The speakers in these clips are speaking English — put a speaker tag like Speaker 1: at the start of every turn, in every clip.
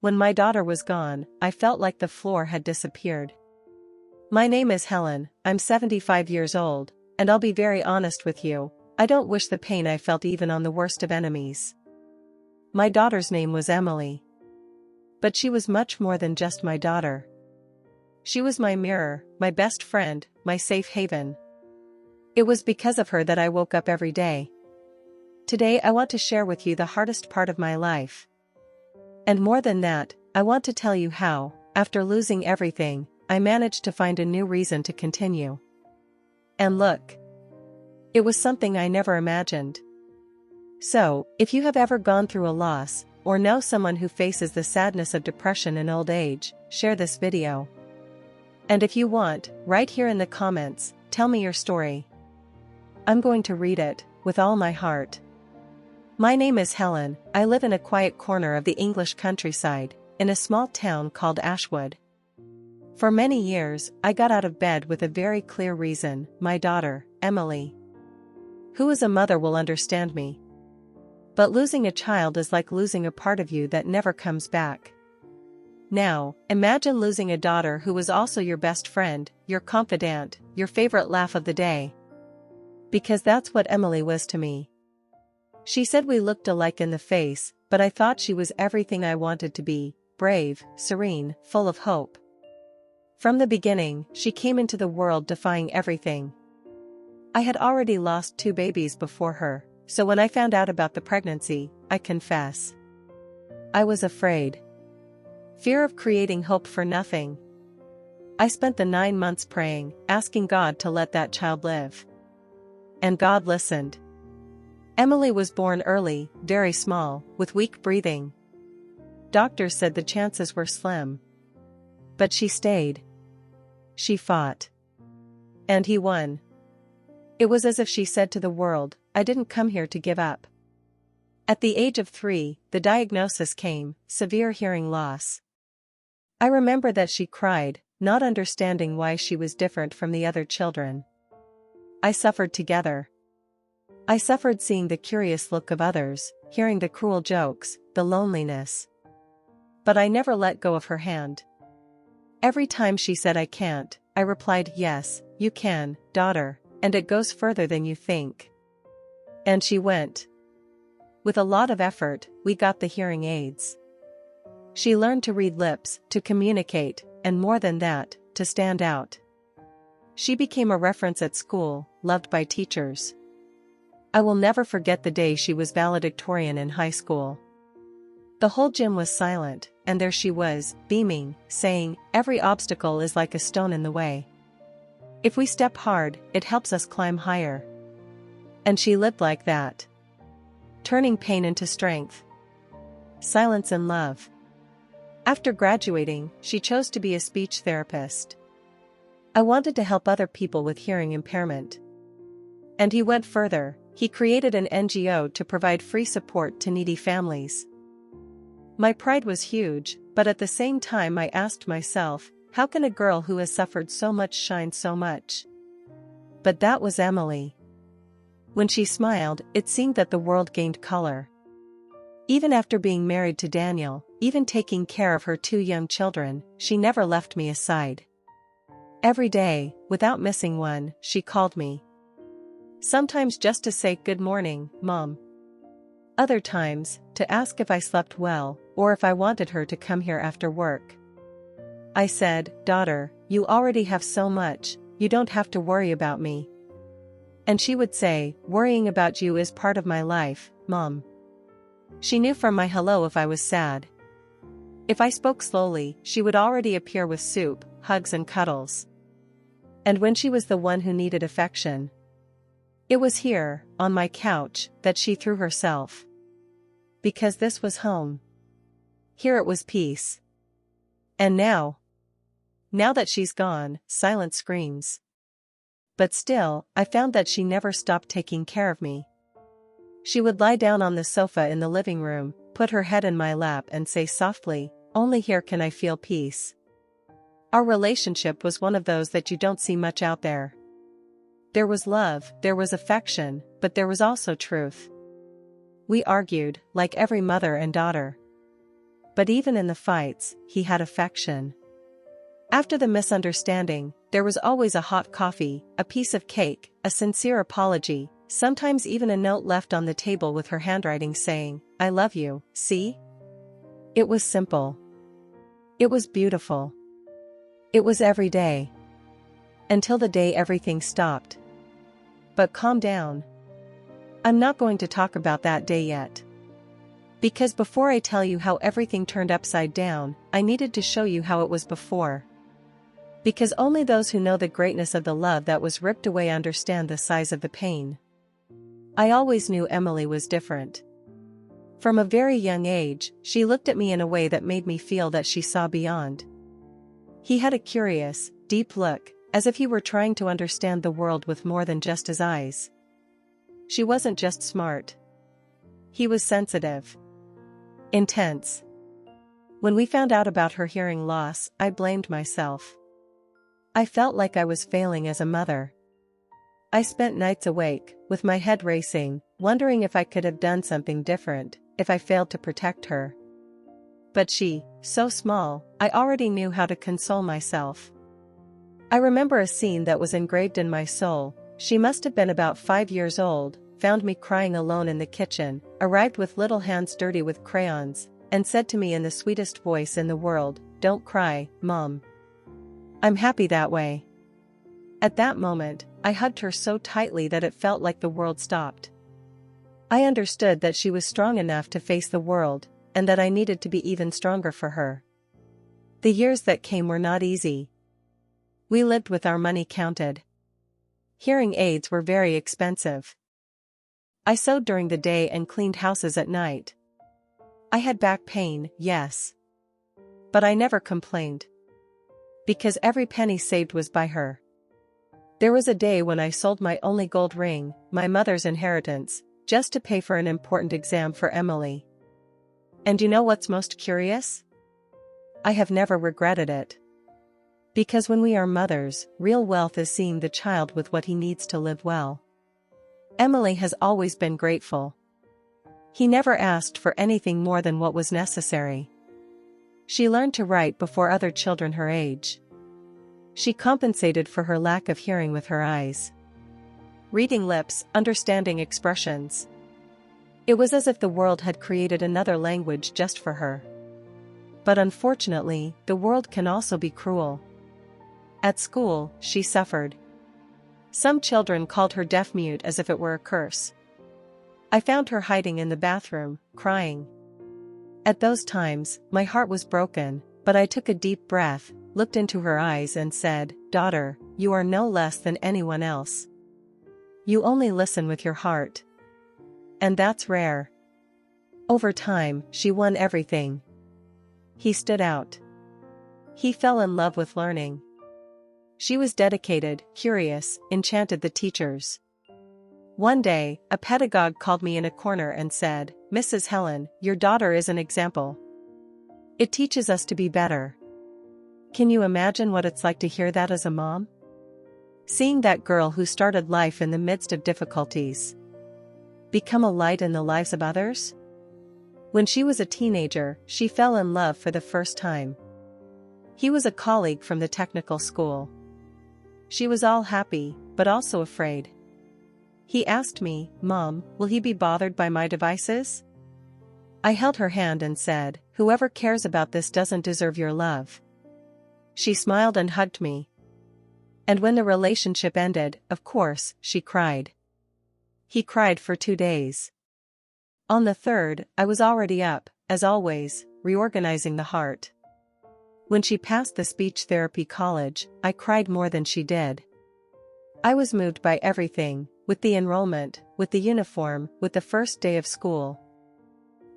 Speaker 1: When my daughter was gone, I felt like the floor had disappeared. My name is Helen, I'm 75 years old, and I'll be very honest with you, I don't wish the pain I felt even on the worst of enemies. My daughter's name was Emily. But she was much more than just my daughter. She was my mirror, my best friend, my safe haven. It was because of her that I woke up every day. Today I want to share with you the hardest part of my life. And more than that, I want to tell you how, after losing everything, I managed to find a new reason to continue. And look. It was something I never imagined. So, if you have ever gone through a loss, or know someone who faces the sadness of depression in old age, share this video. And if you want, right here in the comments, tell me your story. I'm going to read it, with all my heart. My name is Helen, I live in a quiet corner of the English countryside, in a small town called Ashwood. For many years, I got out of bed with a very clear reason, my daughter, Emily. Who as a mother will understand me? But losing a child is like losing a part of you that never comes back. Now, imagine losing a daughter who was also your best friend, your confidant, your favorite laugh of the day. Because that's what Emily was to me. She said we looked alike in the face, but I thought she was everything I wanted to be, brave, serene, full of hope. From the beginning, she came into the world defying everything. I had already lost 2 babies before her, so when I found out about the pregnancy, I confess. I was afraid. Fear of creating hope for nothing. I spent the 9 months praying, asking God to let that child live. And God listened. Emily was born early, very small, with weak breathing. Doctors said the chances were slim. But she stayed. She fought. And he won. It was as if she said to the world, I didn't come here to give up. At the age of 3, the diagnosis came, severe hearing loss. I remember that she cried, not understanding why she was different from the other children. I suffered together. I suffered seeing the curious look of others, hearing the cruel jokes, the loneliness. But I never let go of her hand. Every time she said I can't, I replied, yes, you can, daughter, and it goes further than you think. And she went. With a lot of effort, we got the hearing aids. She learned to read lips, to communicate, and more than that, to stand out. She became a reference at school, loved by teachers. I will never forget the day she was valedictorian in high school. The whole gym was silent, and there she was, beaming, saying, every obstacle is like a stone in the way. If we step hard, it helps us climb higher. And she lived like that. Turning pain into strength. Silence and love. After graduating, she chose to be a speech therapist. I wanted to help other people with hearing impairment. And he went further, he created an NGO to provide free support to needy families. My pride was huge, but at the same time I asked myself, how can a girl who has suffered so much shine so much? But that was Emily. When she smiled, it seemed that the world gained color. Even after being married to Daniel, even taking care of her 2 young children, she never left me aside. Every day, without missing one, she called me. Sometimes just to say good morning, Mom. Other times, to ask if I slept well, or if I wanted her to come here after work. I said, daughter, you already have so much, you don't have to worry about me. And she would say, worrying about you is part of my life, Mom. She knew from my hello if I was sad. If I spoke slowly, she would already appear with soup, hugs and cuddles. And when she was the one who needed affection, it was here, on my couch, that she threw herself. Because this was home. Here it was peace. And now that she's gone, silence screams. But still, I found that she never stopped taking care of me. She would lie down on the sofa in the living room, put her head in my lap and say softly, only here can I feel peace. Our relationship was one of those that you don't see much out there. There was love, there was affection, but there was also truth. We argued, like every mother and daughter. But even in the fights, he had affection. After the misunderstanding, there was always a hot coffee, a piece of cake, a sincere apology, sometimes even a note left on the table with her handwriting saying, "I love you, see?" It was simple. It was beautiful. It was every day. Until the day everything stopped. But calm down. I'm not going to talk about that day yet. Because before I tell you how everything turned upside down, I needed to show you how it was before. Because only those who know the greatness of the love that was ripped away understand the size of the pain. I always knew Emily was different. From a very young age, she looked at me in a way that made me feel that she saw beyond. He had a curious, deep look, as if he were trying to understand the world with more than just his eyes. She wasn't just smart. He was sensitive. Intense. When we found out about her hearing loss, I blamed myself. I felt like I was failing as a mother. I spent nights awake, with my head racing, wondering if I could have done something different, if I failed to protect her. But she, so small, I already knew how to console myself. I remember a scene that was engraved in my soul. She must have been about 5 years old, found me crying alone in the kitchen, arrived with little hands dirty with crayons, and said to me in the sweetest voice in the world, "Don't cry, Mom. I'm happy that way." At that moment, I hugged her so tightly that it felt like the world stopped. I understood that she was strong enough to face the world, and that I needed to be even stronger for her. The years that came were not easy. We lived with our money counted. Hearing aids were very expensive. I sewed during the day and cleaned houses at night. I had back pain, yes. But I never complained. Because every penny saved was by her. There was a day when I sold my only gold ring, my mother's inheritance, just to pay for an important exam for Emily. And you know what's most curious? I have never regretted it. Because when we are mothers, real wealth is seeing the child with what he needs to live well. Emily has always been grateful. He never asked for anything more than what was necessary. She learned to write before other children her age. She compensated for her lack of hearing with her eyes. Reading lips, understanding expressions. It was as if the world had created another language just for her. But unfortunately, the world can also be cruel. At school, she suffered. Some children called her deaf-mute as if it were a curse. I found her hiding in the bathroom, crying. At those times, my heart was broken, but I took a deep breath, looked into her eyes and said, "Daughter, you are no less than anyone else. You only listen with your heart." And that's rare. Over time, she won everything. He stood out. He fell in love with learning. She was dedicated, curious, enchanted the teachers. One day, a pedagogue called me in a corner and said, "Mrs. Helen, your daughter is an example. It teaches us to be better." Can you imagine what it's like to hear that as a mom? Seeing that girl who started life in the midst of difficulties become a light in the lives of others? When she was a teenager, she fell in love for the first time. He was a colleague from the technical school. She was all happy, but also afraid. He asked me, "Mom, will he be bothered by my devices?" I held her hand and said, "Whoever cares about this doesn't deserve your love." She smiled and hugged me. And when the relationship ended, of course, she cried. He cried for 2 days. On the third, I was already up, as always, reorganizing the heart. When she passed the speech therapy college, I cried more than she did. I was moved by everything, with the enrollment, with the uniform, with the first day of school.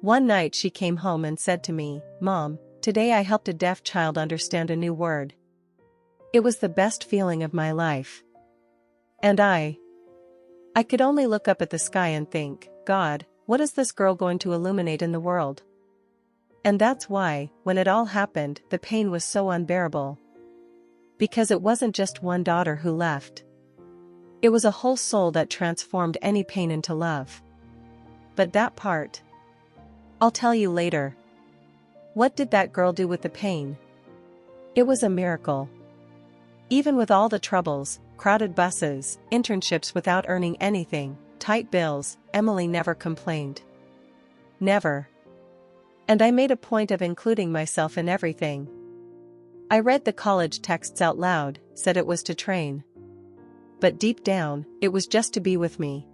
Speaker 1: One night she came home and said to me, "Mom, today I helped a deaf child understand a new word." It was the best feeling of my life. And I could only look up at the sky and think, God, what is this girl going to illuminate in the world? And that's why, when it all happened, the pain was so unbearable. Because it wasn't just one daughter who left. It was a whole soul that transformed any pain into love. But that part, I'll tell you later. What did that girl do with the pain? It was a miracle. Even with all the troubles, crowded buses, internships without earning anything, tight bills, Emily never complained. Never. And I made a point of including myself in everything. I read the college texts out loud, said it was to train. But deep down, it was just to be with me.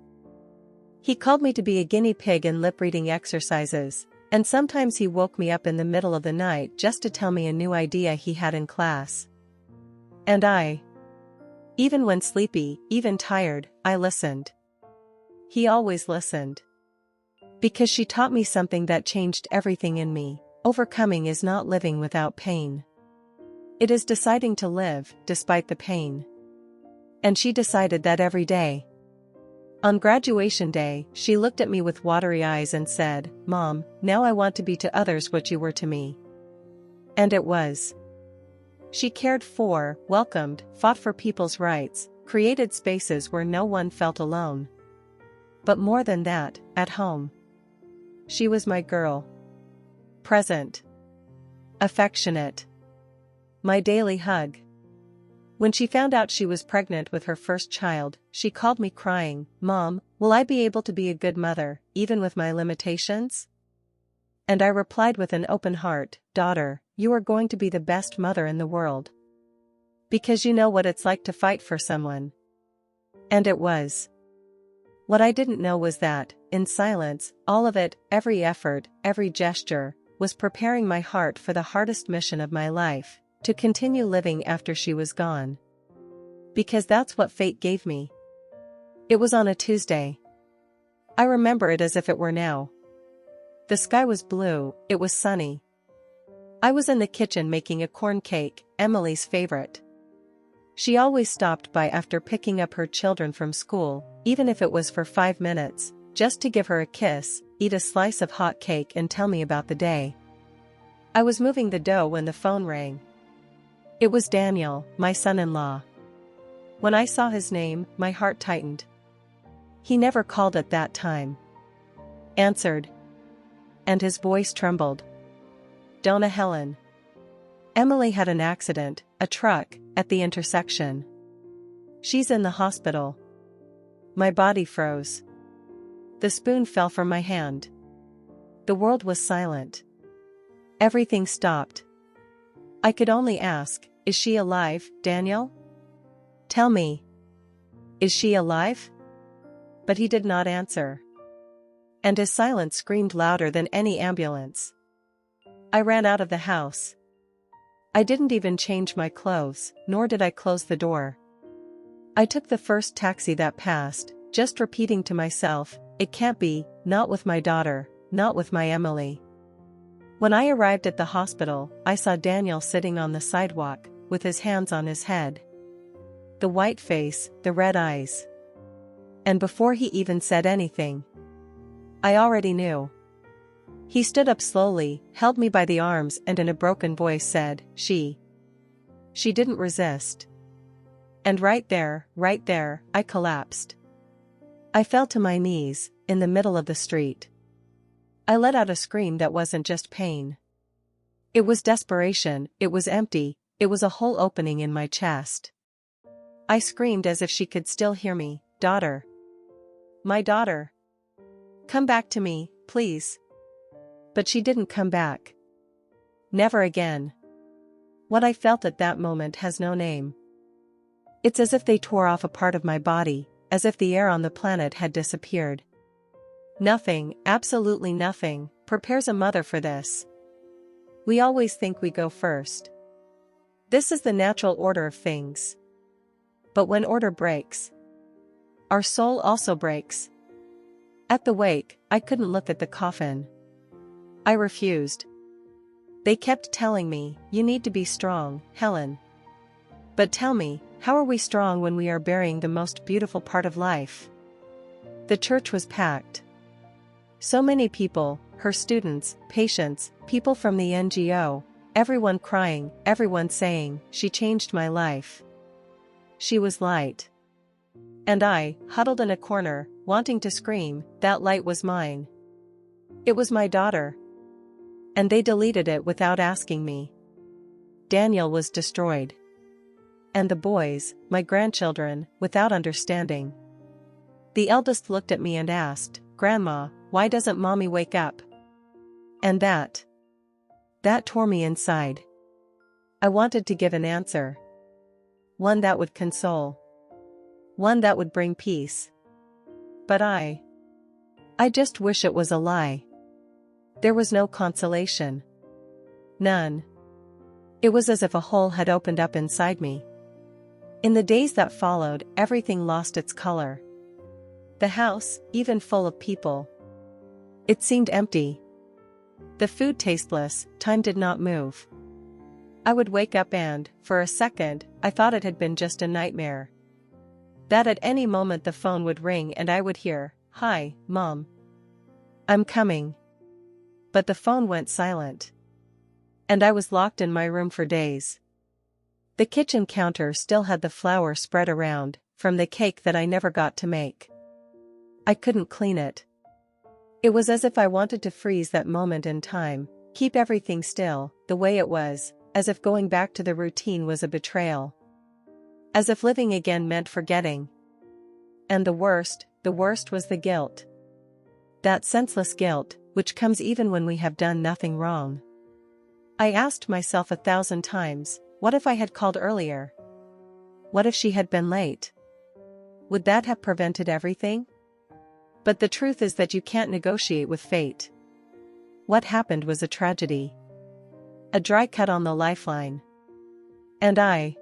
Speaker 1: He called me to be a guinea pig in lip-reading exercises, and sometimes he woke me up in the middle of the night just to tell me a new idea he had in class. And even when sleepy, even tired, I listened. He always listened. Because she taught me something that changed everything in me. Overcoming is not living without pain. It is deciding to live, despite the pain. And she decided that every day. On graduation day, she looked at me with watery eyes and said, "Mom, now I want to be to others what you were to me." And it was. She cared for, welcomed, fought for people's rights, created spaces where no one felt alone. But more than that, at home. She was my girl. Present. Affectionate. My daily hug. When she found out she was pregnant with her first child, she called me crying, "Mom, will I be able to be a good mother, even with my limitations?" And I replied with an open heart, "Daughter, you are going to be the best mother in the world. Because you know what it's like to fight for someone." And it was. What I didn't know was that, in silence, all of it, every effort, every gesture, was preparing my heart for the hardest mission of my life. To continue living after she was gone. Because that's what fate gave me. It was on a Tuesday. I remember it as if it were now. The sky was blue, it was sunny. I was in the kitchen making a corn cake, Emily's favorite. She always stopped by after picking up her children from school, even if it was for 5 minutes, just to give her a kiss, eat a slice of hot cake and tell me about the day. I was moving the dough when the phone rang. It was Daniel, my son-in-law. When I saw his name, my heart tightened. He never called at that time. Answered. And his voice trembled. "Donna Helen. Emily had an accident, a truck, at the intersection. She's in the hospital." My body froze. The spoon fell from my hand. The world was silent. Everything stopped. I could only ask, "Is she alive, Daniel? Tell me. Is she alive?" But he did not answer. And his silence screamed louder than any ambulance. I ran out of the house. I didn't even change my clothes, nor did I close the door. I took the first taxi that passed, just repeating to myself, "It can't be, not with my daughter, not with my Emily." When I arrived at the hospital, I saw Daniel sitting on the sidewalk, with his hands on his head. The white face, the red eyes. And before he even said anything, I already knew. He stood up slowly, held me by the arms and in a broken voice said, She didn't resist." And right there, I collapsed. I fell to my knees, in the middle of the street. I let out a scream that wasn't just pain. It was desperation, it was empty, it was a whole opening in my chest. I screamed as if she could still hear me, "Daughter. My daughter. Come back to me, please." But she didn't come back. Never again. What I felt at that moment has no name. It's as if they tore off a part of my body, as if the air on the planet had disappeared. Nothing, absolutely nothing, prepares a mother for this. We always think we go first. This is the natural order of things. But when order breaks, our soul also breaks. At the wake, I couldn't look at the coffin. I refused. They kept telling me, "You need to be strong, Helen." But tell me, how are we strong when we are burying the most beautiful part of life? The church was packed. So many people, her students, patients, people from the NGO, everyone crying, everyone saying, "She changed my life. She was light." And I, huddled in a corner, wanting to scream, that light was mine. It was my daughter. And they deleted it without asking me. Daniel was destroyed. And the boys, my grandchildren, without understanding. The eldest looked at me and asked, "Grandma, why doesn't Mommy wake up?" And that tore me inside. I wanted to give an answer. One that would console. One that would bring peace. But I just wish it was a lie. There was no consolation. None. It was as if a hole had opened up inside me. In the days that followed, everything lost its color. The house, even full of people. It seemed empty. The food tasteless, time did not move. I would wake up and, for a second, I thought it had been just a nightmare. That at any moment the phone would ring and I would hear, "Hi, Mom. I'm coming." But the phone went silent. And I was locked in my room for days. The kitchen counter still had the flour spread around, from the cake that I never got to make. I couldn't clean it. It was as if I wanted to freeze that moment in time, keep everything still, the way it was, as if going back to the routine was a betrayal. As if living again meant forgetting. And the worst was the guilt. That senseless guilt, which comes even when we have done nothing wrong. I asked myself 1,000 times, what if I had called earlier? What if she had been late? Would that have prevented everything? But the truth is that you can't negotiate with fate. What happened was a tragedy. A dry cut on the lifeline. And I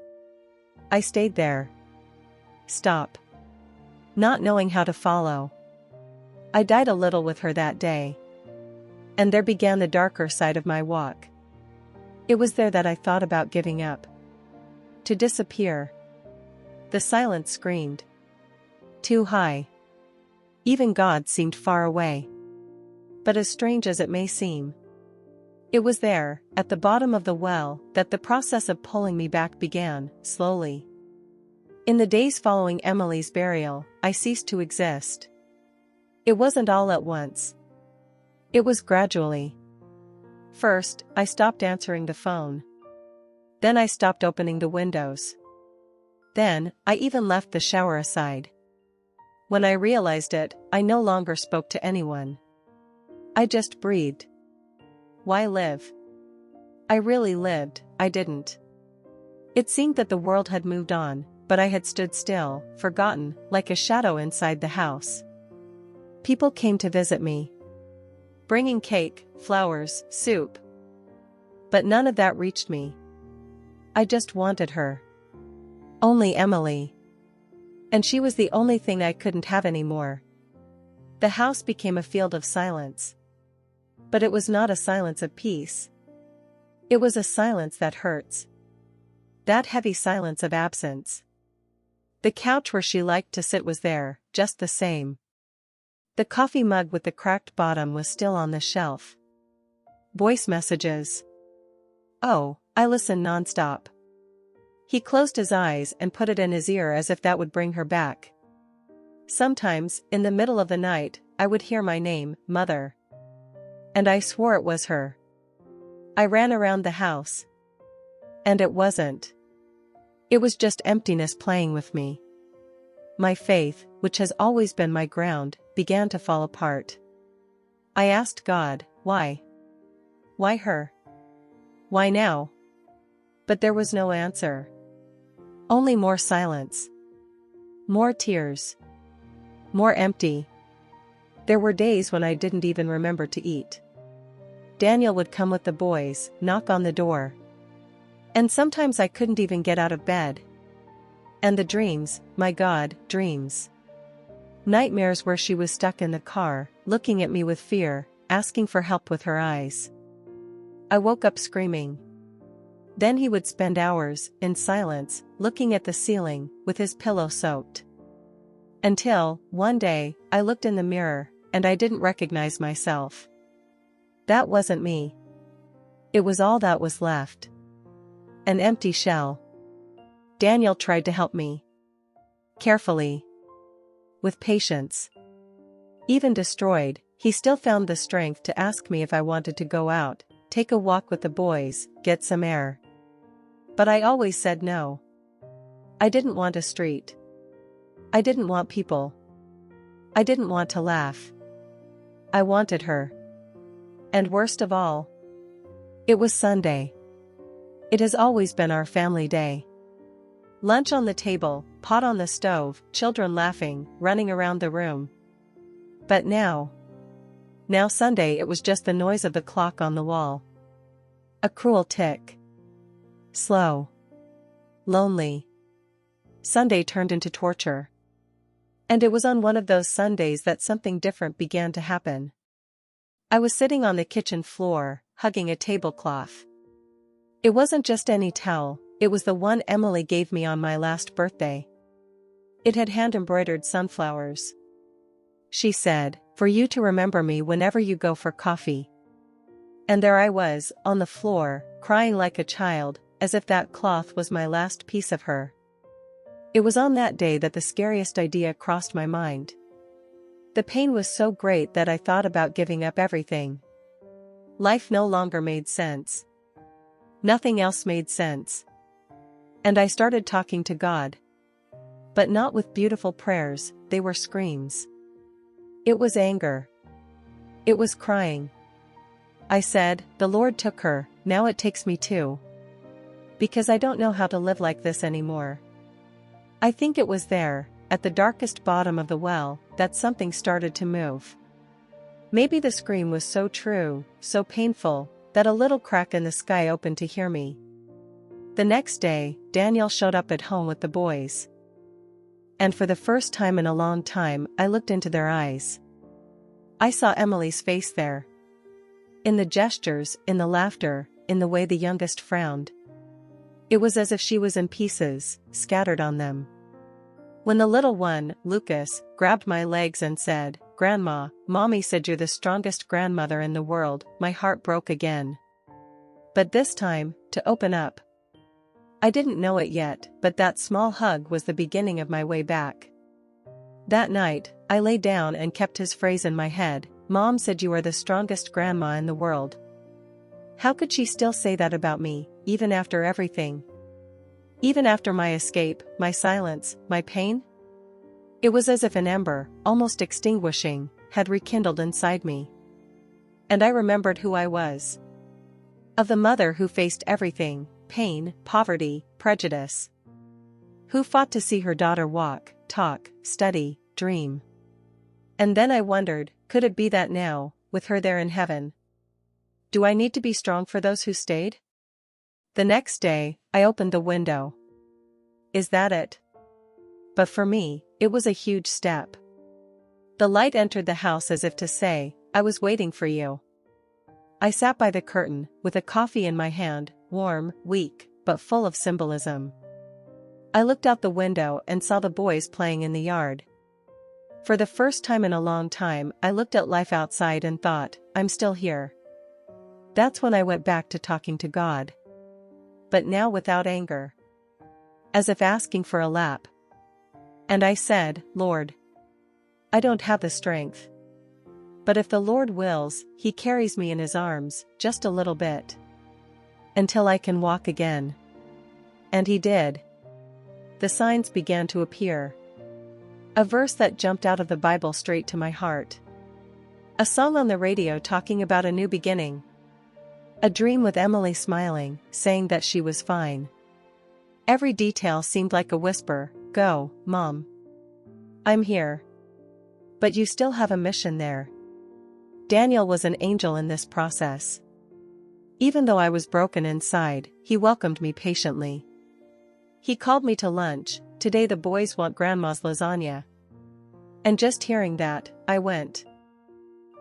Speaker 1: stayed there. Stop. Not knowing how to follow. I died a little with her that day. And there began the darker side of my walk. It was there that I thought about giving up. To disappear. The silence screamed. Too high. Even God seemed far away. But as strange as it may seem, it was there, at the bottom of the well, that the process of pulling me back began, slowly. In the days following Emily's burial, I ceased to exist. It wasn't all at once. It was gradually. First, I stopped answering the phone. Then I stopped opening the windows. Then, I even left the shower aside. When I realized it, I no longer spoke to anyone. I just breathed. Why live? I really lived, I didn't. It seemed that the world had moved on, but I had stood still, forgotten, like a shadow inside the house. People came to visit me. Bringing cake, flowers, soup. But none of that reached me. I just wanted her. Only Emily. And she was the only thing I couldn't have anymore. The house became a field of silence. But it was not a silence of peace. It was a silence that hurts. That heavy silence of absence. The couch where she liked to sit was there, just the same. The coffee mug with the cracked bottom was still on the shelf. Voice messages. Oh, I listened nonstop. He closed his eyes and put it in his ear as if that would bring her back. Sometimes, in the middle of the night, I would hear my name, Mother. And I swore it was her. I ran around the house. And it wasn't. It was just emptiness playing with me. My faith, which has always been my ground, began to fall apart. I asked God, why? Why her? Why now? But there was no answer. Only more silence. More tears. More empty. There were days when I didn't even remember to eat. Daniel would come with the boys, knock on the door. And sometimes I couldn't even get out of bed. And the dreams, my God, dreams. Nightmares where she was stuck in the car, looking at me with fear, asking for help with her eyes. I woke up screaming. Then he would spend hours, in silence, looking at the ceiling, with his pillow soaked. Until, one day, I looked in the mirror, and I didn't recognize myself. That wasn't me. It was all that was left. An empty shell. Daniel tried to help me. Carefully. With patience. Even destroyed, he still found the strength to ask me if I wanted to go out, take a walk with the boys, get some air. But I always said no. I didn't want a street. I didn't want people. I didn't want to laugh. I wanted her. And worst of all, it was Sunday. It has always been our family day. Lunch on the table, pot on the stove, children laughing, running around the room. But now Sunday, it was just the noise of the clock on the wall. A cruel tick. Slow. Lonely. Sunday turned into torture. And it was on one of those Sundays that something different began to happen. I was sitting on the kitchen floor, hugging a tablecloth. It wasn't just any towel, it was the one Emily gave me on my last birthday. It had hand-embroidered sunflowers. She said, "For you to remember me whenever you go for coffee." And there I was, on the floor, crying like a child, as if that cloth was my last piece of her. It was on that day that the scariest idea crossed my mind. The pain was so great that I thought about giving up everything. Life no longer made sense. Nothing else made sense. And I started talking to God. But not with beautiful prayers, they were screams. It was anger. It was crying. I said, "The Lord took her, now it takes me too. Because I don't know how to live like this anymore." I think it was there, at the darkest bottom of the well, that something started to move. Maybe the scream was so true, so painful, that a little crack in the sky opened to hear me. The next day, Daniel showed up at home with the boys. And for the first time in a long time, I looked into their eyes. I saw Emily's face there. In the gestures, in the laughter, in the way the youngest frowned. It was as if she was in pieces, scattered on them. When the little one, Lucas, grabbed my legs and said, "Grandma, Mommy said you're the strongest grandmother in the world," my heart broke again. But this time, to open up. I didn't know it yet, but that small hug was the beginning of my way back. That night, I lay down and kept his phrase in my head, "Mom said you are the strongest grandma in the world." How could she still say that about me, even after everything? Even after my escape, my silence, my pain? It was as if an ember, almost extinguishing, had rekindled inside me. And I remembered who I was. Of the mother who faced everything, pain, poverty, prejudice. Who fought to see her daughter walk, talk, study, dream. And then I wondered, could it be that now, with her there in heaven? Do I need to be strong for those who stayed? The next day, I opened the window. Is that it? But for me, it was a huge step. The light entered the house as if to say, "I was waiting for you." I sat by the curtain, with a coffee in my hand, warm, weak, but full of symbolism. I looked out the window and saw the boys playing in the yard. For the first time in a long time, I looked at life outside and thought, I'm still here. That's when I went back to talking to God. But now without anger. As if asking for a lap. And I said, "Lord, I don't have the strength. But if the Lord wills, He carries me in His arms, just a little bit. Until I can walk again." And He did. The signs began to appear. A verse that jumped out of the Bible straight to my heart. A song on the radio talking about a new beginning. A dream with Emily smiling, saying that she was fine. Every detail seemed like a whisper, "Go, Mom. I'm here. But you still have a mission there." Daniel was an angel in this process. Even though I was broken inside, he welcomed me patiently. He called me to lunch. "Today the boys want Grandma's lasagna." And just hearing that, I went.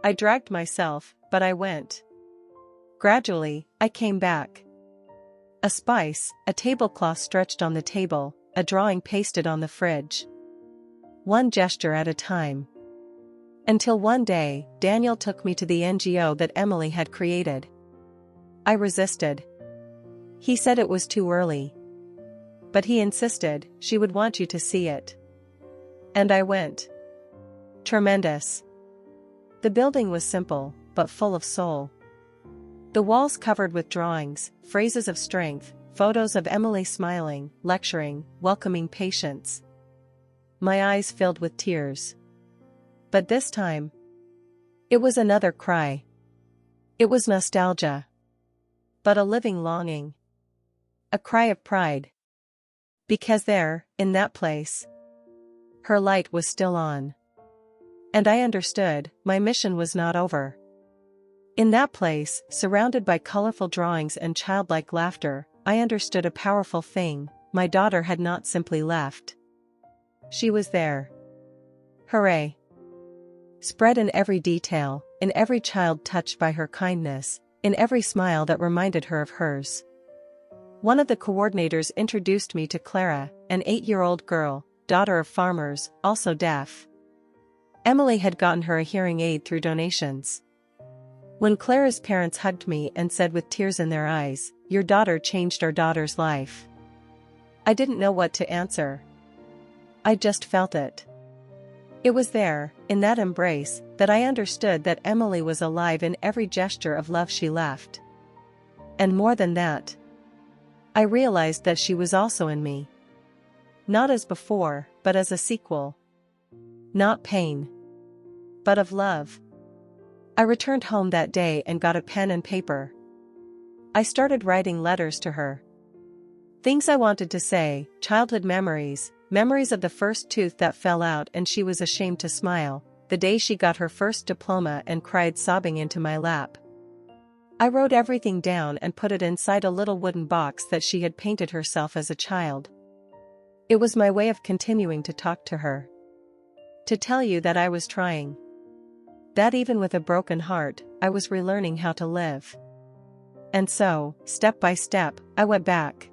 Speaker 1: I dragged myself, but I went. Gradually, I came back. A spice, a tablecloth stretched on the table, a drawing pasted on the fridge. One gesture at a time. Until one day, Daniel took me to the NGO that Emily had created. I resisted. He said it was too early. But he insisted, she would want you to see it. And I went. Tremendous. The building was simple, but full of soul. The walls covered with drawings, phrases of strength, photos of Emily smiling, lecturing, welcoming patience. My eyes filled with tears. But this time, it was another cry. It was nostalgia. But a living longing. A cry of pride. Because there, in that place, her light was still on. And I understood, my mission was not over. In that place, surrounded by colorful drawings and childlike laughter, I understood a powerful thing: my daughter had not simply left. She was there. Hooray! Spread in every detail, in every child touched by her kindness, in every smile that reminded her of hers. One of the coordinators introduced me to Clara, an 8-year-old girl, daughter of farmers, also deaf. Emily had gotten her a hearing aid through donations. When Clara's parents hugged me and said with tears in their eyes, "Your daughter changed our daughter's life," I didn't know what to answer. I just felt it. It was there, in that embrace, that I understood that Emily was alive in every gesture of love she left. And more than that, I realized that she was also in me. Not as before, but as a sequel. Not pain, but of love. I returned home that day and got a pen and paper. I started writing letters to her. Things I wanted to say, childhood memories, memories of the first tooth that fell out and she was ashamed to smile, the day she got her first diploma and cried sobbing into my lap. I wrote everything down and put it inside a little wooden box that she had painted herself as a child. It was my way of continuing to talk to her. To tell you that I was trying. That even with a broken heart, I was relearning how to live. And so, step by step, I went back.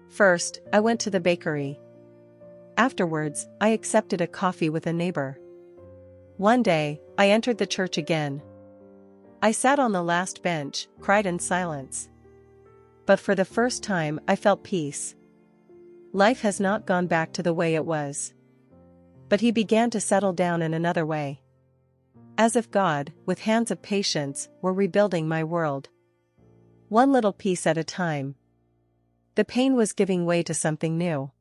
Speaker 1: First, I went to the bakery. Afterwards, I accepted a coffee with a neighbor. One day, I entered the church again. I sat on the last bench, cried in silence. But for the first time, I felt peace. Life has not gone back to the way it was. But he began to settle down in another way. As if God, with hands of patience, were rebuilding my world. One little piece at a time. The pain was giving way to something new.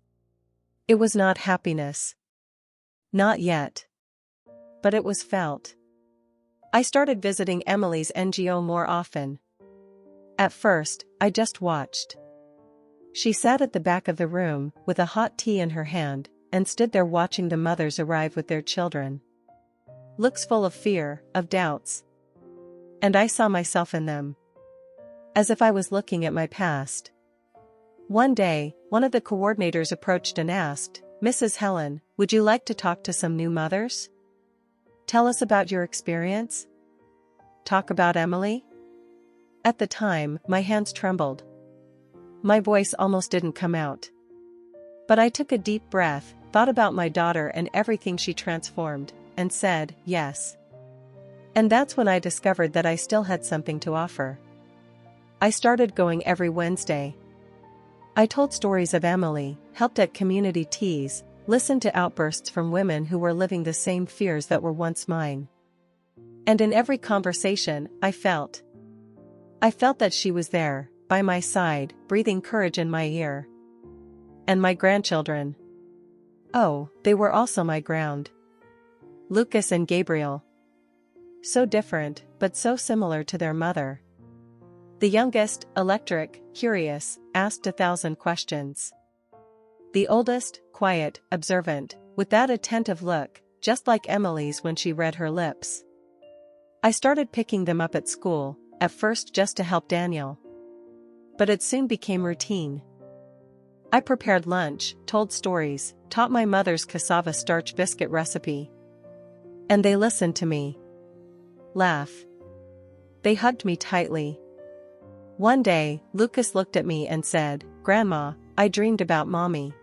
Speaker 1: It was not happiness. Not yet. But it was felt. I started visiting Emily's NGO more often. At first, I just watched. She sat at the back of the room, with a hot tea in her hand, and stood there watching the mothers arrive with their children. Looks full of fear, of doubts. And I saw myself in them. As if I was looking at my past. One day, one of the coordinators approached and asked, "Mrs. Helen, would you like to talk to some new mothers? Tell us about your experience? Talk about Emily?" At the time, my hands trembled. My voice almost didn't come out. But I took a deep breath, thought about my daughter and everything she transformed, and said, yes. And that's when I discovered that I still had something to offer. I started going every Wednesday. I told stories of Emily, helped at community teas, listened to outbursts from women who were living the same fears that were once mine. And in every conversation, I felt that she was there, by my side, breathing courage in my ear. And my grandchildren. Oh, they were also my ground. Lucas and Gabriel. So different, but so similar to their mother. The youngest, electric, curious, asked 1,000 questions. The oldest, quiet, observant, with that attentive look, just like Emily's when she read her lips. I started picking them up at school, at first just to help Daniel. But it soon became routine. I prepared lunch, told stories, taught my mother's cassava starch biscuit recipe. And they listened to me. Laugh. They hugged me tightly. One day, Lucas looked at me and said, "Grandma, I dreamed about Mommy.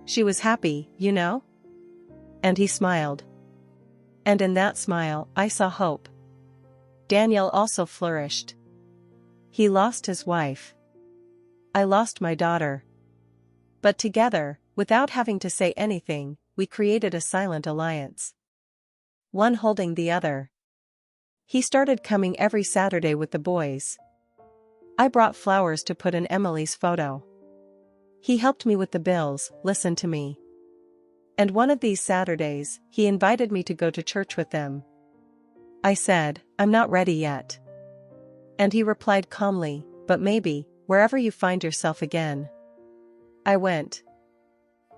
Speaker 1: She was happy, you know?" And he smiled. And in that smile, I saw hope. Daniel also flourished. He lost his wife. I lost my daughter. But together, without having to say anything, we created a silent alliance. One holding the other. He started coming every Saturday with the boys. I brought flowers to put in Emily's photo. He helped me with the bills, listened to me. And one of these Saturdays, he invited me to go to church with them. I said, "I'm not ready yet." And he replied calmly, "But maybe, wherever you find yourself again." I went.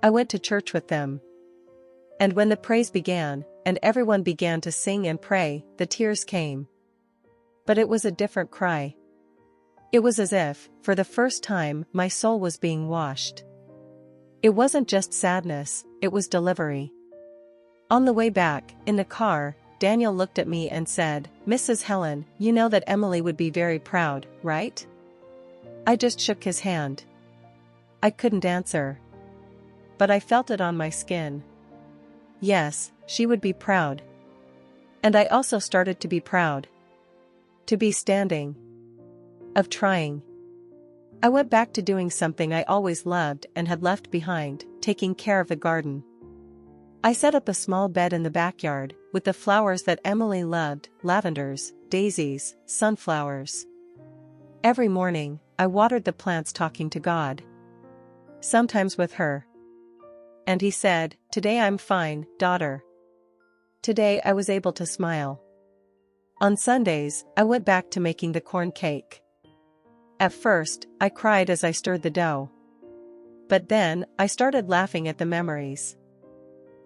Speaker 1: I went to church with them. And when the praise began, and everyone began to sing and pray, the tears came. But it was a different cry. It was as if, for the first time, my soul was being washed. It wasn't just sadness, it was delivery. On the way back, in the car, Daniel looked at me and said, "Mrs. Helen, you know that Emily would be very proud, right?" I just shook his hand. I couldn't answer. But I felt it on my skin. Yes, she would be proud. And I also started to be proud. To be standing. Of trying. I went back to doing something I always loved and had left behind, taking care of the garden. I set up a small bed in the backyard, with the flowers that Emily loved, lavenders, daisies, sunflowers. Every morning, I watered the plants talking to God. Sometimes with her. And he said, "Today I'm fine, daughter." Today I was able to smile. On Sundays, I went back to making the corn cake. At first, I cried as I stirred the dough. But then, I started laughing at the memories.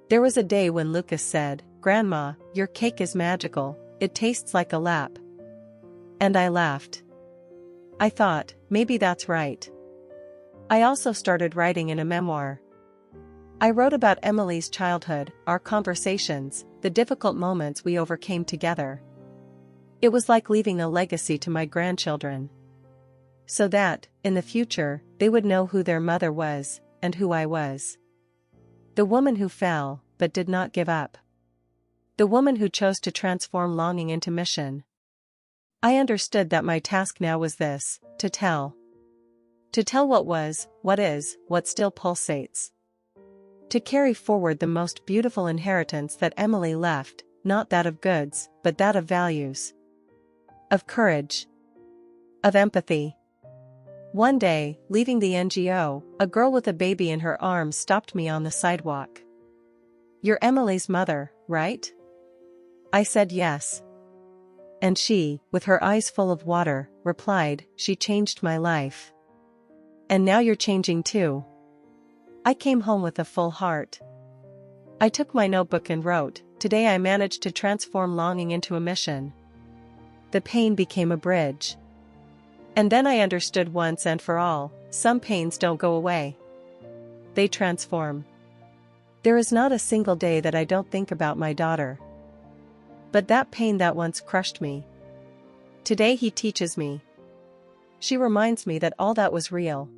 Speaker 1: There was a day when Lucas said, "Grandma, your cake is magical, it tastes like a lap." And I laughed. I thought, maybe that's right. I also started writing in a memoir. I wrote about Emily's childhood, our conversations, the difficult moments we overcame together. It was like leaving a legacy to my grandchildren. So that, in the future, they would know who their mother was, and who I was. The woman who fell, but did not give up. The woman who chose to transform longing into mission. I understood that my task now was this, to tell. To tell what was, what is, what still pulsates. To carry forward the most beautiful inheritance that Emily left, not that of goods, but that of values. Of courage. Of empathy. One day, leaving the NGO, a girl with a baby in her arms stopped me on the sidewalk. "You're Emily's mother, right?" I said yes. And she, with her eyes full of water, replied, "She changed my life. And now you're changing too." I came home with a full heart. I took my notebook and wrote, "Today I managed to transform longing into a mission." The pain became a bridge. And then I understood once and for all, some pains don't go away. They transform. There is not a single day that I don't think about my daughter. But that pain that once crushed me. Today he teaches me. She reminds me that all that was real.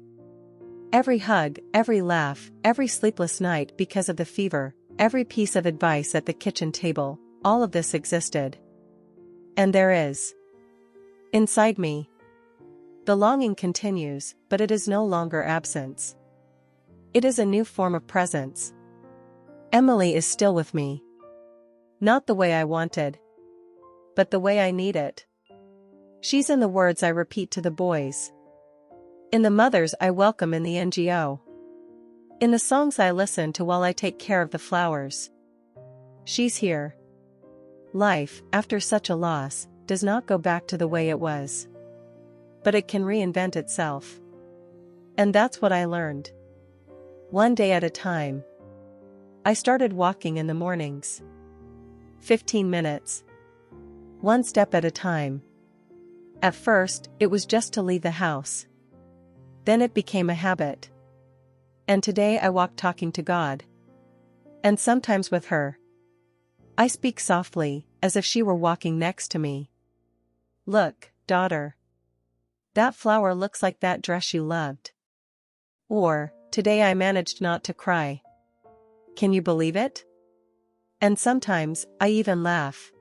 Speaker 1: Every hug, every laugh, every sleepless night because of the fever, every piece of advice at the kitchen table, all of this existed. And there is. Inside me. The longing continues, but it is no longer absence. It is a new form of presence. Emily is still with me. Not the way I wanted. But the way I need it. She's in the words I repeat to the boys. In the mothers I welcome in the NGO. In the songs I listen to while I take care of the flowers. She's here. Life, after such a loss, does not go back to the way it was. But it can reinvent itself. And that's what I learned. One day at a time. I started walking in the mornings. 15 minutes. One step at a time. At first, it was just to leave the house. Then it became a habit. And today I walk talking to God. And sometimes with her. I speak softly, as if she were walking next to me. "Look, daughter. That flower looks like that dress you loved." Or, "Today I managed not to cry. Can you believe it?" And sometimes, I even laugh.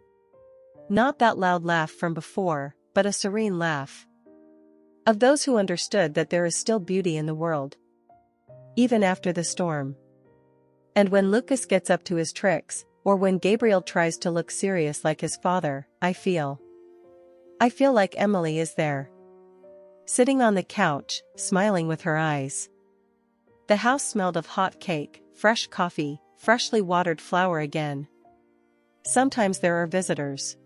Speaker 1: Not that loud laugh from before, but a serene laugh. Of those who understood that there is still beauty in the world. Even after the storm. And when Lucas gets up to his tricks, Or when Gabriel tries to look serious like his father, I feel like Emily is there. Sitting on the couch, smiling with her eyes. The house smelled of hot cake, fresh coffee, freshly watered flour again. Sometimes there are visitors.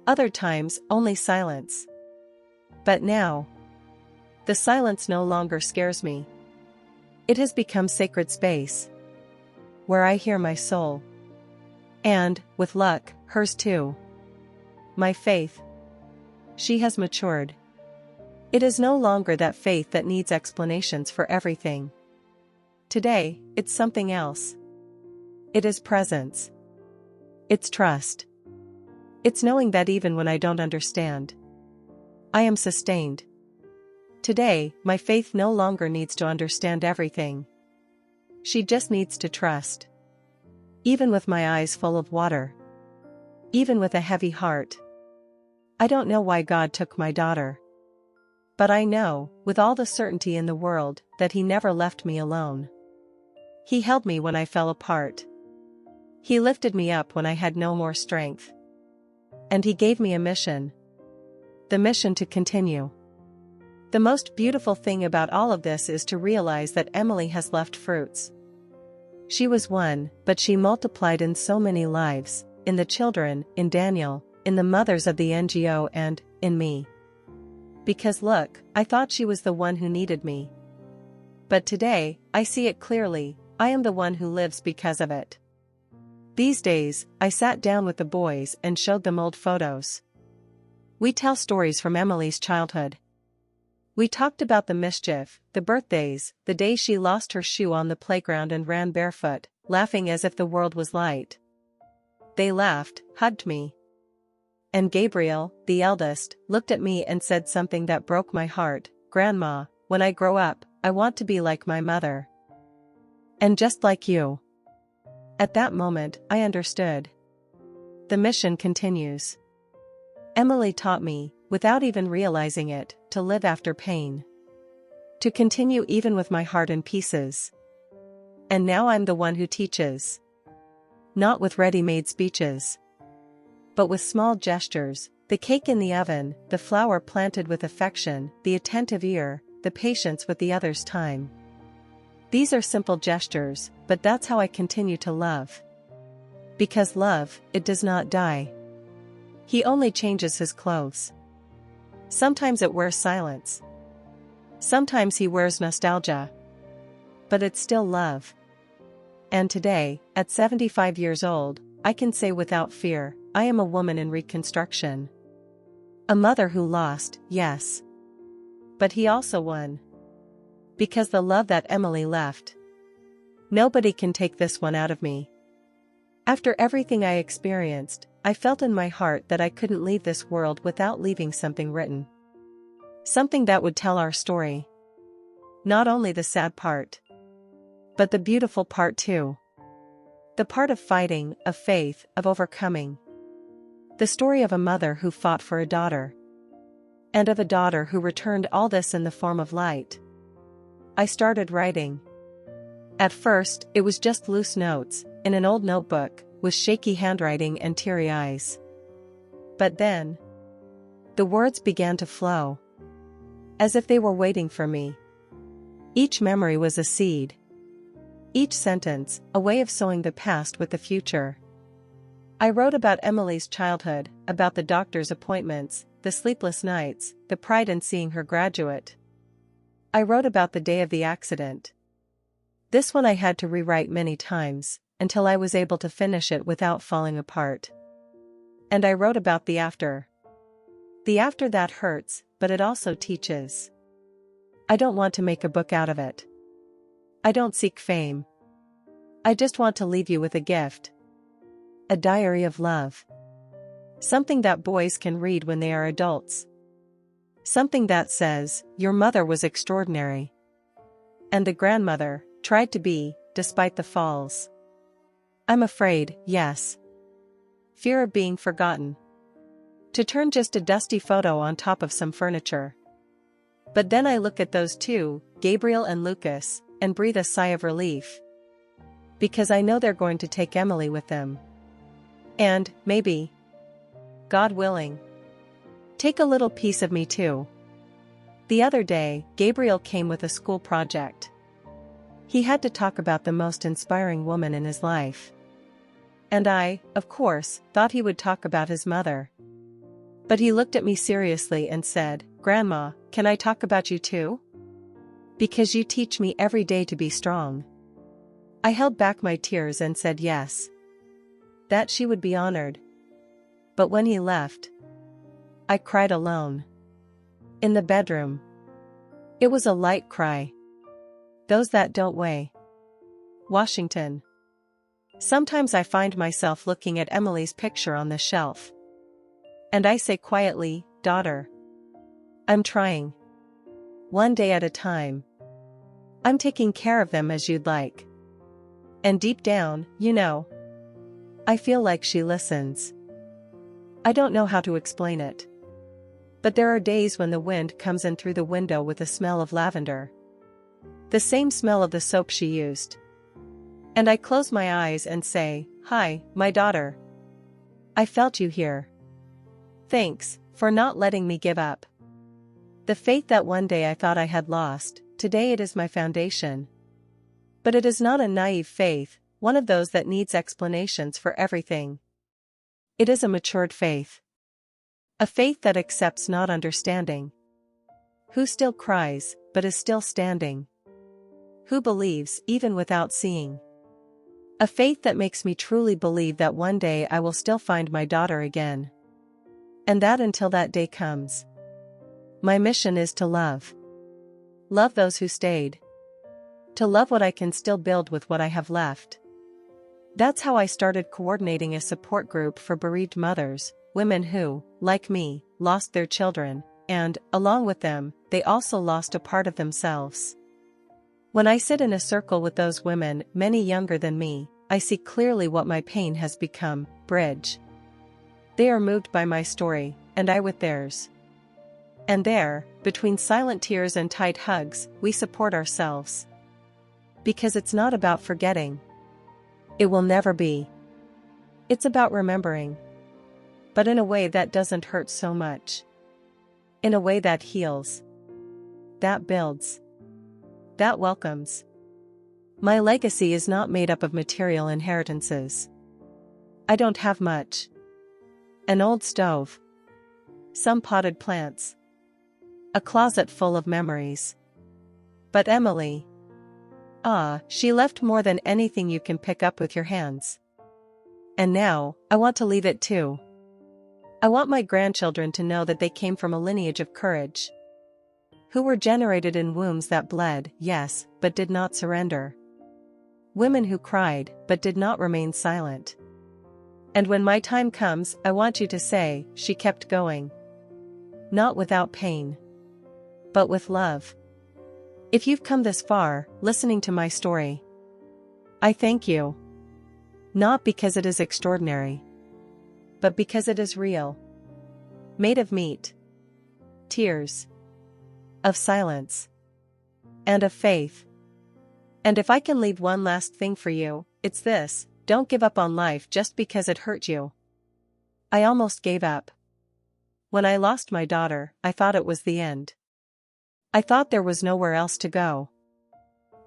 Speaker 1: Other times, only silence. But now, the silence no longer scares me. It has become sacred space, where I hear my soul. And, with luck, hers too. My faith. She has matured. It is no longer that faith that needs explanations for everything. Today, it's something else. It is presence. It's trust. It's knowing that even when I don't understand, I am sustained. Today, my faith no longer needs to understand everything. She just needs to trust. Even with my eyes full of water. Even with a heavy heart. I don't know why God took my daughter. But I know, with all the certainty in the world, that He never left me alone. He held me when I fell apart. He lifted me up when I had no more strength. And He gave me a mission. The mission to continue. The most beautiful thing about all of this is to realize that Emily has left fruits. She was one, but she multiplied in so many lives, in the children, in Daniel, in the mothers of the NGO and, in me. Because look, I thought she was the one who needed me. But today, I see it clearly, I am the one who lives because of it. These days, I sat down with the boys and showed them old photos. We tell stories from Emily's childhood. We talked about the mischief, the birthdays, the day she lost her shoe on the playground and ran barefoot, laughing as if the world was light. They laughed, hugged me. And Gabriel, the eldest, looked at me and said something that broke my heart, "Grandma, when I grow up, I want to be like my mother. And just like you." At that moment, I understood. The mission continues. Emily taught me, without even realizing it, to live after pain. To continue even with my heart in pieces. And now I'm the one who teaches. Not with ready-made speeches. But with small gestures, the cake in the oven, the flower planted with affection, the attentive ear, the patience with the other's time. These are simple gestures, but that's how I continue to love. Because love, it does not die. He only changes his clothes. Sometimes it wears silence. Sometimes he wears nostalgia. But it's still love. And today, at 75 years old, I can say without fear, I am a woman in reconstruction. A mother who lost, yes. But he also won. Because the love that Emily left. Nobody can take this one out of me. After everything I experienced, I felt in my heart that I couldn't leave this world without leaving something written. Something that would tell our story. Not only the sad part, but the beautiful part too. The part of fighting, of faith, of overcoming. The story of a mother who fought for a daughter. And of a daughter who returned all this in the form of light. I started writing. At first, it was just loose notes, in an old notebook, with shaky handwriting and teary eyes. But then, the words began to flow. As if they were waiting for me. Each memory was a seed. Each sentence, a way of sewing the past with the future. I wrote about Emily's childhood, about the doctor's appointments, the sleepless nights, the pride in seeing her graduate. I wrote about the day of the accident. This one I had to rewrite many times, until I was able to finish it without falling apart. And I wrote about the after. The after that hurts, but it also teaches. I don't want to make a book out of it. I don't seek fame. I just want to leave you with a gift. A diary of love. Something that boys can read when they are adults. Something that says, your mother was extraordinary. And the grandmother, tried to be, despite the falls. I'm afraid, yes. Fear of being forgotten. To turn just a dusty photo on top of some furniture. But then I look at those two, Gabriel and Lucas, and breathe a sigh of relief. Because I know they're going to take Emily with them. And, maybe, God willing, take a little piece of me too. The other day, Gabriel came with a school project. He had to talk about the most inspiring woman in his life. And I, of course, thought he would talk about his mother. But he looked at me seriously and said, "Grandma, can I talk about you too? Because you teach me every day to be strong." I held back my tears and said yes, that she would be honored. But when he left, I cried alone. In the bedroom. It was a light cry. Those that don't weigh. Washington. Sometimes I find myself looking at Emily's picture on the shelf. And I say quietly, "Daughter, I'm trying. One day at a time. I'm taking care of them as you'd like." And deep down, I feel like she listens. I don't know how to explain it. But there are days when the wind comes in through the window with the smell of lavender. The same smell of the soap she used. And I close my eyes and say, "Hi, my daughter. I felt you here. Thanks for not letting me give up." The faith that one day I thought I had lost, today it is my foundation. But it is not a naive faith, one of those that needs explanations for everything. It is a matured faith. A faith that accepts not understanding. Who still cries, but is still standing. Who believes even without seeing. A faith that makes me truly believe that one day I will still find my daughter again. And that until that day comes, my mission is to love. Love those who stayed. To love what I can still build with what I have left. That's how I started coordinating a support group for bereaved mothers, women who, like me, lost their children, and, along with them, they also lost a part of themselves. When I sit in a circle with those women, many younger than me, I see clearly what my pain has become, bridge. They are moved by my story, and I with theirs. And there, between silent tears and tight hugs, we support ourselves. Because it's not about forgetting. It will never be. It's about remembering. But in a way that doesn't hurt so much. In a way that heals. That builds. That welcomes. My legacy is not made up of material inheritances. I don't have much. An old stove. Some potted plants. A closet full of memories. But Emily. She left more than anything you can pick up with your hands. And now, I want to leave it too. I want my grandchildren to know that they came from a lineage of courage. Who were generated in wombs that bled, yes, but did not surrender. Women who cried, but did not remain silent. And when my time comes, I want you to say, "She kept going." Not without pain. But with love. If you've come this far, listening to my story, I thank you. Not because it is extraordinary, but because it is real. Made of meat, tears, of silence, and of faith. And if I can leave one last thing for you, it's this: don't give up on life just because it hurt you. I almost gave up. When I lost my daughter, I thought it was the end. I thought there was nowhere else to go.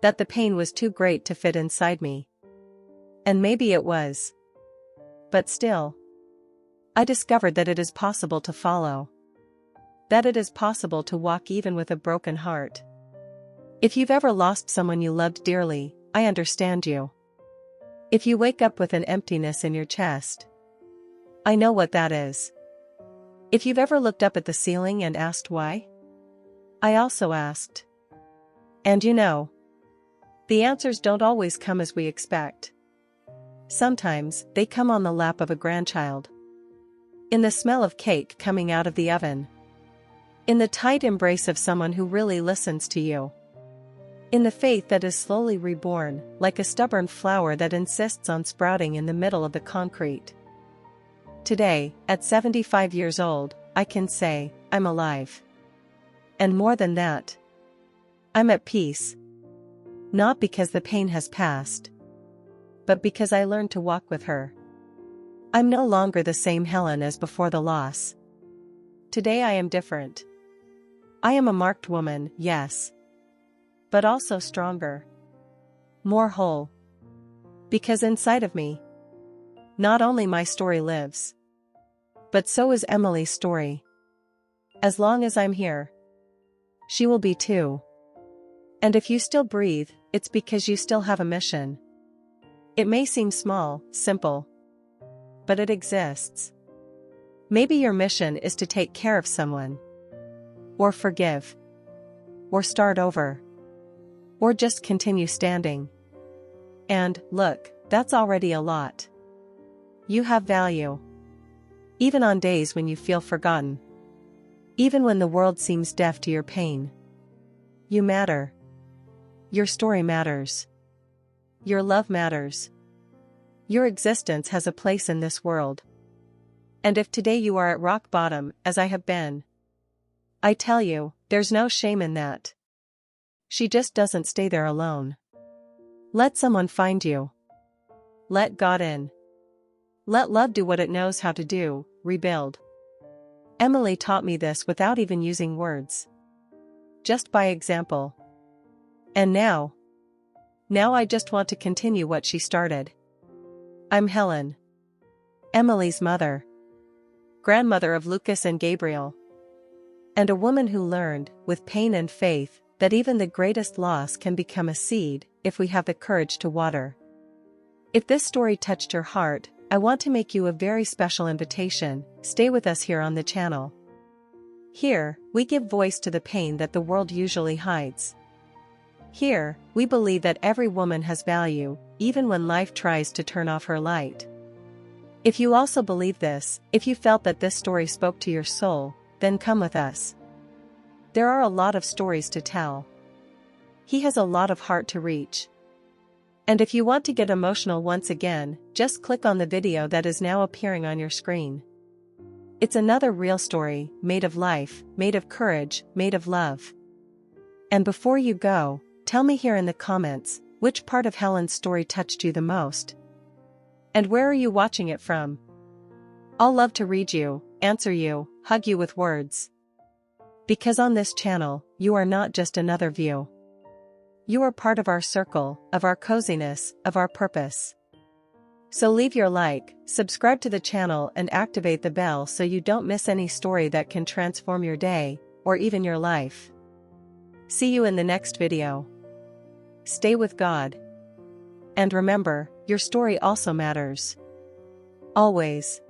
Speaker 1: That the pain was too great to fit inside me. And maybe it was. But still, I discovered that it is possible to follow. That it is possible to walk even with a broken heart. If you've ever lost someone you loved dearly, I understand you. If you wake up with an emptiness in your chest, I know what that is. If you've ever looked up at the ceiling and asked why, I also asked. And the answers don't always come as we expect. Sometimes, they come on the lap of a grandchild. In the smell of cake coming out of the oven. In the tight embrace of someone who really listens to you. In the faith that is slowly reborn, like a stubborn flower that insists on sprouting in the middle of the concrete. Today, at 75 years old, I can say, I'm alive. And more than that, I'm at peace. Not because the pain has passed, but because I learned to walk with her. I'm no longer the same Helen as before the loss. Today I am different. I am a marked woman, yes. But also stronger. More whole. Because inside of me, not only my story lives, but so is Emily's story. As long as I'm here, she will be too. And if you still breathe, it's because you still have a mission. It may seem small, simple, but it exists. Maybe your mission is to take care of someone, or forgive, or start over, or just continue standing. And, look, that's already a lot. You have value. Even on days when you feel forgotten. Even when the world seems deaf to your pain. You matter. Your story matters. Your love matters. Your existence has a place in this world. And if today you are at rock bottom, as I have been, I tell you, there's no shame in that. She just doesn't stay there alone. Let someone find you. Let God in. Let love do what it knows how to do, rebuild. Emily taught me this without even using words. Just by example. And now I just want to continue what she started. I'm Helen. Emily's mother. Grandmother of Lucas and Gabriel. And a woman who learned, with pain and faith, that even the greatest loss can become a seed, if we have the courage to water. If this story touched your heart, I want to make you a very special invitation. Stay with us here on the channel. Here, we give voice to the pain that the world usually hides. Here, we believe that every woman has value, even when life tries to turn off her light. If you also believe this, if you felt that this story spoke to your soul, then come with us. There are a lot of stories to tell. He has a lot of heart to reach. And if you want to get emotional once again, just click on the video that is now appearing on your screen. It's another real story, made of life, made of courage, made of love. And before you go, tell me here in the comments, which part of Helen's story touched you the most? And where are you watching it from? I'll love to read you, answer you, hug you with words. Because on this channel, you are not just another view. You are part of our circle, of our coziness, of our purpose. So leave your like, subscribe to the channel and activate the bell so you don't miss any story that can transform your day, or even your life. See you in the next video. Stay with God. And remember, your story also matters. Always.